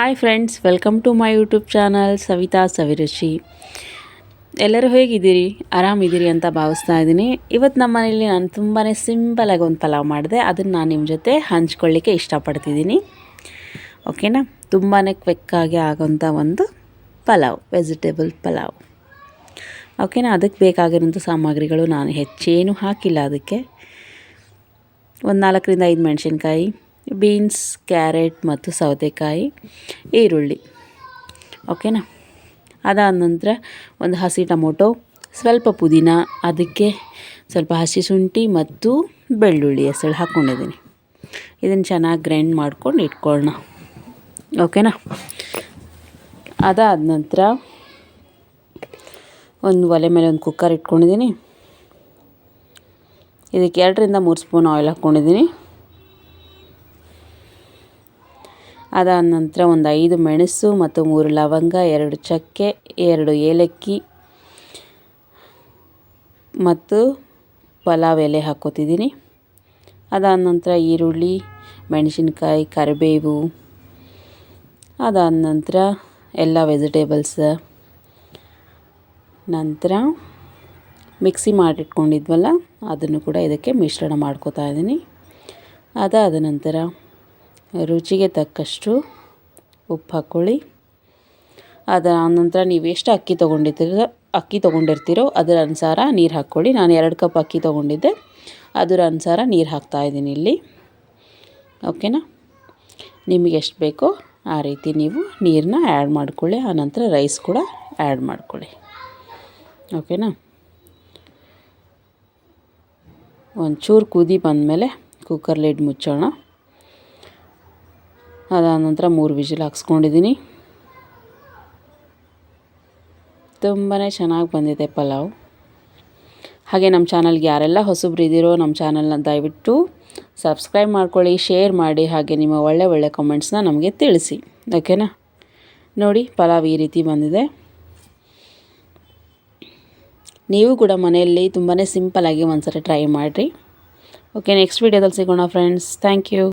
Hi friends, welcome to my YouTube channel Savita Saviruchi. ಎಲ್ಲರೂ ಹೇಗಿದ್ದೀರಿ? ಆರಾಮಿದ್ದೀರಿ ಅಂತ ಭಾವಿಸ್ತಾ ಇದ್ದೀನಿ. ಇವತ್ತು ನಮ್ಮ ಮನೇಲಿ ನಾನು ತುಂಬಾ ಸಿಂಪಲಾಗಿ ಒಂದು ಪಲಾವ್ ಮಾಡಿದೆ. ಅದನ್ನು ನಾನು ನಿಮ್ಮ ಜೊತೆ ಹಂಚ್ಕೊಳ್ಳಿಕ್ಕೆ ಇಷ್ಟಪಡ್ತಿದ್ದೀನಿ. ಓಕೆನಾ? ತುಂಬಾ ಕ್ವಿಕ್ಕಾಗಿ ಆಗೋಂಥ ಒಂದು ಪಲಾವ್, ವೆಜಿಟೇಬಲ್ ಪಲಾವ್. ಓಕೆನಾ? ಅದಕ್ಕೆ ಬೇಕಾಗಿರೋಂಥ ಸಾಮಗ್ರಿಗಳು ನಾನು ಹೆಚ್ಚೇನು ಹಾಕಿಲ್ಲ. ಅದಕ್ಕೆ ಒಂದು 4ರಿಂದ 5 ಮೆಣಸಿನ್ಕಾಯಿ, ಬೀನ್ಸ್, ಕ್ಯಾರೆಟ್ ಮತ್ತು ಸೌತೆಕಾಯಿ, ಈರುಳ್ಳಿ. ಓಕೆನಾ? ಅದಾದ ನಂತರ ಒಂದು ಹಸಿ ಟೊಮೊಟೊ, ಸ್ವಲ್ಪ ಪುದೀನ, ಅದಕ್ಕೆ ಸ್ವಲ್ಪ ಹಸಿ ಶುಂಠಿ ಮತ್ತು ಬೆಳ್ಳುಳ್ಳಿ ಹೆಸರು ಹಾಕ್ಕೊಂಡಿದ್ದೀನಿ. ಇದನ್ನು ಚೆನ್ನಾಗಿ ಗ್ರೈಂಡ್ ಮಾಡ್ಕೊಂಡು ಇಟ್ಕೊಳ್ಳೋಣ. ಓಕೆನಾ? ಅದಾದ ನಂತರ ಒಂದು ಒಲೆ ಮೇಲೆ ಒಂದು ಕುಕ್ಕರ್ ಇಟ್ಕೊಂಡಿದ್ದೀನಿ. ಇದಕ್ಕೆ 2ರಿಂದ 3 ಸ್ಪೂನ್ ಆಯಿಲ್ ಹಾಕ್ಕೊಂಡಿದ್ದೀನಿ. ಅದಾದ ನಂತರ ಒಂದು 5 ಮೆಣಸು ಮತ್ತು 3 ಲವಂಗ, 2 ಚಕ್ಕೆ, 2 ಏಲಕ್ಕಿ ಮತ್ತು ಪಲಾವ್ ಎಲೆ ಹಾಕ್ಕೋತಿದ್ದೀನಿ. ಅದಾದ ನಂತರ ಈರುಳ್ಳಿ, ಮೆಣಸಿನ್ಕಾಯಿ, ಕರಿಬೇವು, ಅದಾದ ನಂತರ ಎಲ್ಲ ವೆಜಿಟೇಬಲ್ಸ್, ನಂತರ ಮಿಕ್ಸಿ ಮಾಡಿಟ್ಕೊಂಡಿದ್ವಲ್ಲ ಅದನ್ನು ಕೂಡ ಇದಕ್ಕೆ ಮಿಶ್ರಣ ಮಾಡ್ಕೋತಾ ಇದ್ದೀನಿ. ಅದಾದ ನಂತರ ರುಚಿಗೆ ತಕ್ಕಷ್ಟು ಉಪ್ಪು ಹಾಕ್ಕೊಳ್ಳಿ. ಅದಾದ ನಂತರ ನೀವು ಎಷ್ಟು ಅಕ್ಕಿ ತೊಗೊಂಡಿರ್ತೀರೋ ಅದರ ಅನುಸಾರ ನೀರು ಹಾಕ್ಕೊಳ್ಳಿ. ನಾನು 2 ಕಪ್ ಅಕ್ಕಿ ತೊಗೊಂಡಿದ್ದೆ, ಅದರ ಅನುಸಾರ ನೀರು ಹಾಕ್ತಾಯಿದ್ದೀನಿ ಇಲ್ಲಿ. ಓಕೆನಾ? ನಿಮಗೆ ಎಷ್ಟು ಬೇಕೋ ಆ ರೀತಿ ನೀವು ನೀರನ್ನ ಆ್ಯಡ್ ಮಾಡ್ಕೊಳ್ಳಿ. ಆನಂತರ ರೈಸ್ ಕೂಡ ಆ್ಯಡ್ ಮಾಡ್ಕೊಳ್ಳಿ. ಓಕೆನಾ? ಒಂಚೂರು ಕುದಿ ಬಂದಮೇಲೆ ಕುಕ್ಕರ್ ಲಿಡ್ ಮುಚ್ಚೋಣ. ಅದಾದ ನಂತರ 3 ವಿಜಿಲ್ ಹಾಕ್ಸ್ಕೊಂಡಿದ್ದೀನಿ. ತುಂಬಾ ಚೆನ್ನಾಗಿ ಬಂದಿದೆ ಪಲಾವ್. ಹಾಗೆ ನಮ್ಮ ಚಾನಲ್ಗೆ ಯಾರೆಲ್ಲ ಹೊಸಬ್ರು ಇದ್ದೀರೋ ನಮ್ಮ ಚಾನಲ್ನ ದಯವಿಟ್ಟು ಸಬ್ಸ್ಕ್ರೈಬ್ ಮಾಡ್ಕೊಳ್ಳಿ, ಶೇರ್ ಮಾಡಿ, ಹಾಗೆ ನಿಮ್ಮ ಒಳ್ಳೆ ಕಮೆಂಟ್ಸ್ನ ನಮಗೆ ತಿಳಿಸಿ. ಓಕೆನಾ? ನೋಡಿ, ಪಲಾವ್ ಈ ರೀತಿ ಬಂದಿದೆ. ನೀವು ಕೂಡ ಮನೆಯಲ್ಲಿ ತುಂಬಾ ಸಿಂಪಲಾಗಿ ಒಂದ್ಸರಿ ಟ್ರೈ ಮಾಡಿರಿ. ಓಕೆ, ನೆಕ್ಸ್ಟ್ ವೀಡಿಯೋದಲ್ಲಿ ಸಿಗೋಣ ಫ್ರೆಂಡ್ಸ್. Thank you.